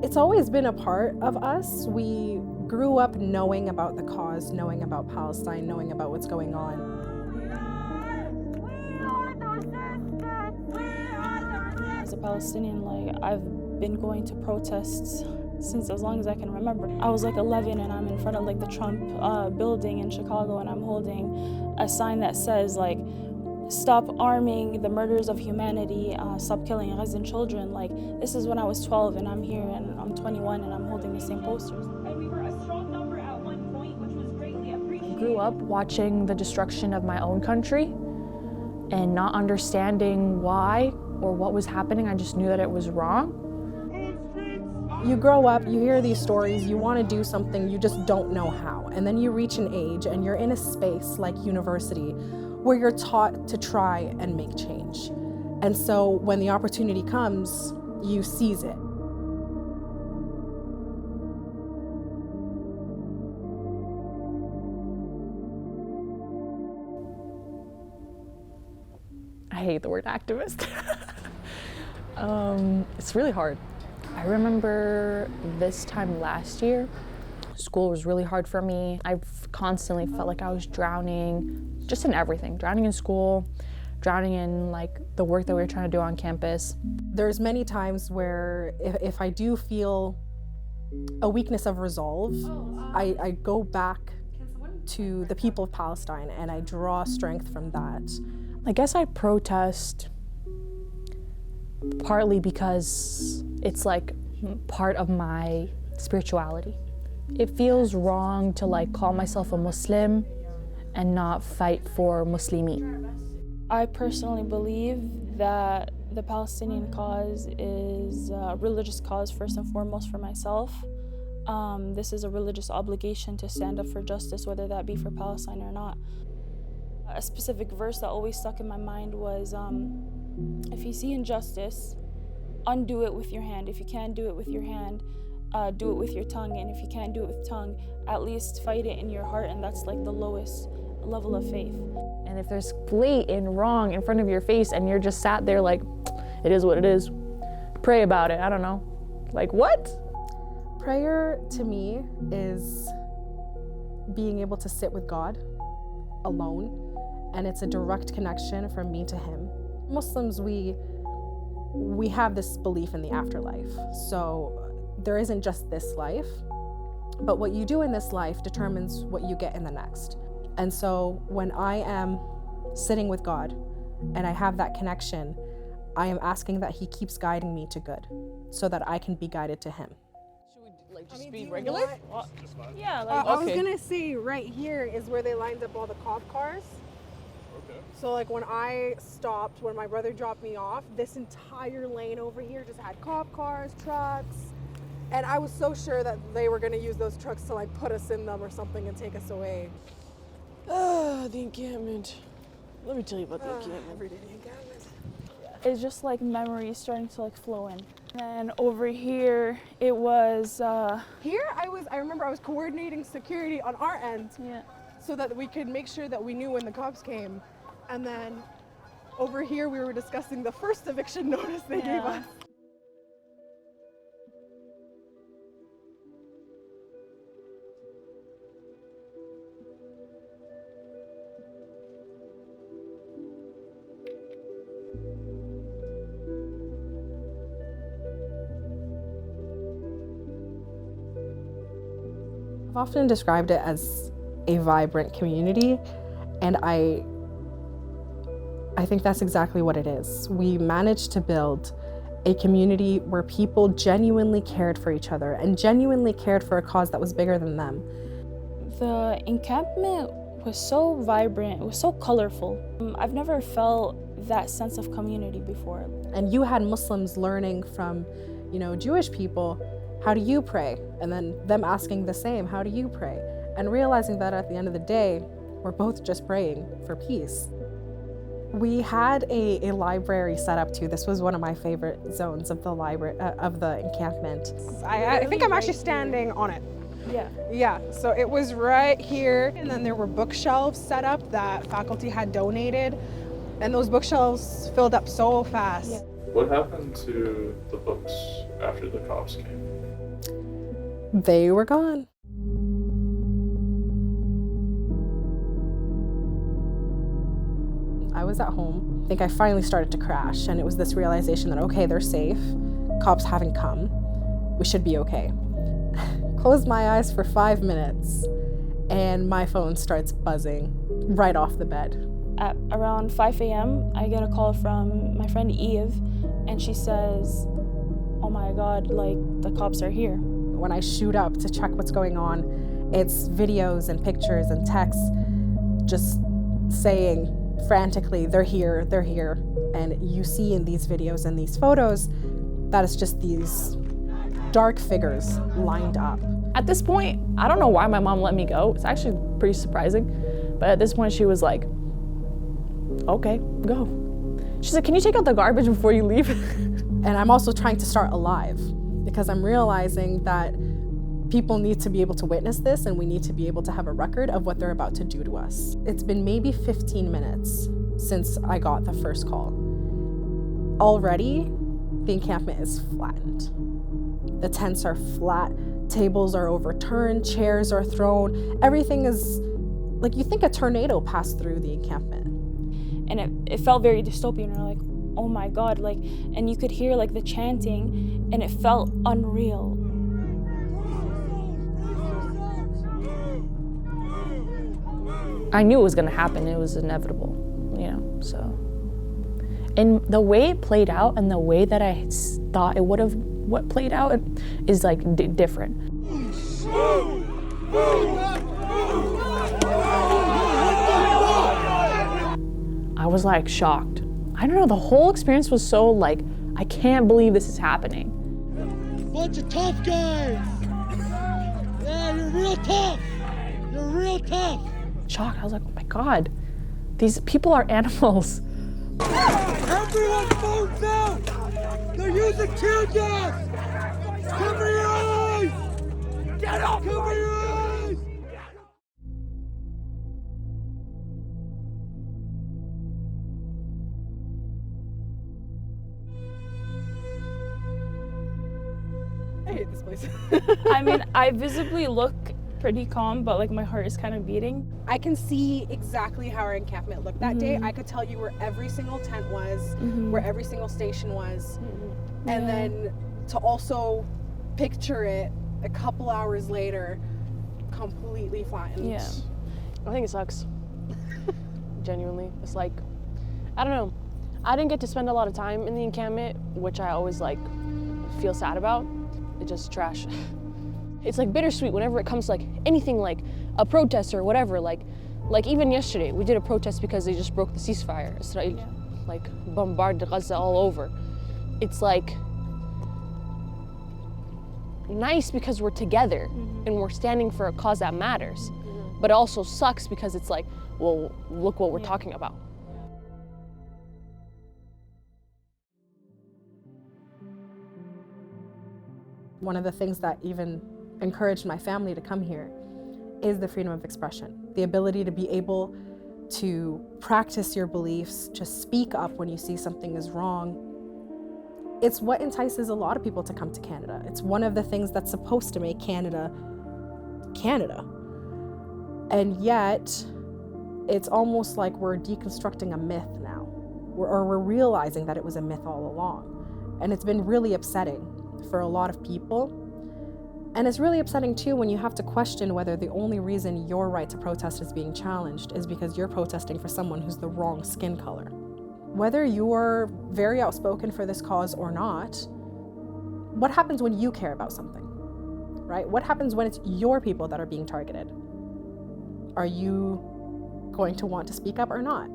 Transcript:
It's always been a part of us. We grew up knowing about the cause, knowing about Palestine, knowing about what's going on. As a Palestinian, I've been going to protests since as long as I can remember. I was 11 and I'm in front of the Trump building in Chicago, and I'm holding a sign that says stop arming the murders of humanity, stop killing Gazan children. This is when I was 12 and I'm here and I'm 21 and I'm holding the same posters. And we were a strong number at one point, which was greatly appreciated. I grew up watching the destruction of my own country and not understanding why or what was happening. I just knew that it was wrong. You grow up, you hear these stories, you want to do something, you just don't know how. And then you reach an age and you're in a space like university where you're taught to try and make change. And so when the opportunity comes, you seize it. I hate the word activist. It's really hard. I remember this time last year, school was really hard for me. I've constantly felt like I was drowning, just in everything. Drowning in school, drowning in the work that we were trying to do on campus. There's many times where if I do feel a weakness of resolve, I go back to the people of Palestine and I draw strength from that. I guess I protest partly because it's part of my spirituality. It feels wrong to call myself a Muslim and not fight for Muslimi. I personally believe that the Palestinian cause is a religious cause first and foremost for myself. This is a religious obligation to stand up for justice, whether that be for Palestine or not. A specific verse that always stuck in my mind was, if you see injustice, undo it with your hand. If you can't do it with your hand, do it with your tongue. And if you can't do it with tongue, at least fight it in your heart. And that's the lowest level of faith. And if there's blatant wrong in front of your face and you're just sat there it is what it is, pray about it. I don't know. What? Prayer to me is being able to sit with God alone, and it's a direct connection from me to Him. Muslims, we have this belief in the afterlife. So there isn't just this life, but what you do in this life determines what you get in the next. And so when I am sitting with God and I have that connection, I am asking that He keeps guiding me to good so that I can be guided to Him. Should we just be regular? Yeah, I was gonna say right here is where they lined up all the cop cars. Okay. So when I stopped, when my brother dropped me off, this entire lane over here just had cop cars, trucks, and I was so sure that they were gonna use those trucks to put us in them or something and take us away. The encampment. Let me tell you about the encampment. Everyday encampment. it's just memories starting to flow in. And over here, it was... Here, I remember I was coordinating security on our end. Yeah. So that we could make sure that we knew when the cops came. And then over here, we were discussing the first eviction notice they gave us. I've often described it as a vibrant community, and I think that's exactly what it is. We managed to build a community where people genuinely cared for each other and genuinely cared for a cause that was bigger than them. The encampment was so vibrant, it was so colorful. I've never felt that sense of community before. And you had Muslims learning from, Jewish people, how do you pray? And then them asking the same, how do you pray? And realizing that at the end of the day, we're both just praying for peace. We had a library set up too. This was one of my favorite zones of the library, of the encampment. I think I'm actually standing on it. Yeah. Yeah, so it was right here, and then there were bookshelves set up that faculty had donated, and those bookshelves filled up so fast. Yeah. What happened to the books after the cops came? They were gone. I was at home. I think I finally started to crash, and it was this realization that, okay, they're safe. Cops haven't come. We should be okay. Closed my eyes for 5 minutes, and my phone starts buzzing right off the bed. At around 5 a.m., I get a call from my friend Eve, and she says, oh my God, like, the cops are here. When I shoot up to check what's going on, it's videos and pictures and texts just saying frantically, they're here, they're here. And you see in these videos and these photos that it's just these dark figures lined up. At this point, I don't know why my mom let me go. It's actually pretty surprising. But at this point, she was like, okay, go. She's like, can you take out the garbage before you leave? And I'm also trying to start alive because I'm realizing that people need to be able to witness this, and we need to be able to have a record of what they're about to do to us. It's been maybe 15 minutes since I got the first call. Already, the encampment is flattened. The tents are flat, tables are overturned, chairs are thrown. Everything is like you think a tornado passed through the encampment. And it felt very dystopian. We're like, oh my God, like, and you could hear like the chanting, and it felt unreal. I knew it was gonna happen. It was inevitable, you know, so. And the way it played out and the way that I thought it would have what played out is like different. I was like shocked. I don't know, the whole experience was so like, I can't believe this is happening. Bunch of tough guys. Yeah, you're real tough. You're real tough. Shocked, I was like, oh my God, these people are animals. Everyone phones out. They're using tear gas. Cover your eyes. Get up. Cover your eyes. I hate this place. I mean, I visibly look pretty calm, but like my heart is kind of beating. I can see exactly how our encampment looked that day. I could tell you where every single tent was, where every single station was. And then to also picture it a couple hours later, completely flattened. Yeah. I think it sucks. Genuinely. It's like, I don't know. I didn't get to spend a lot of time in the encampment, which I always like feel sad about. It's just trash. It's like bittersweet whenever it comes to like anything like a protest or whatever. Like even yesterday, we did a protest because they just broke the ceasefire. Israel like bombarded Gaza all over. It's like nice because we're together and we're standing for a cause that matters. But it also sucks because it's like, well, look what we're talking about. One of the things that even encouraged my family to come here is the freedom of expression, the ability to be able to practice your beliefs, to speak up when you see something is wrong. It's what entices a lot of people to come to Canada. It's one of the things that's supposed to make Canada, Canada. And yet, it's almost like we're deconstructing a myth now, or we're realizing that it was a myth all along. And it's been really upsetting for a lot of people. And it's really upsetting too when you have to question whether the only reason your right to protest is being challenged is because you're protesting for someone who's the wrong skin color. Whether you're very outspoken for this cause or not, what happens when you care about something, right? What happens when it's your people that are being targeted? Are you going to want to speak up or not?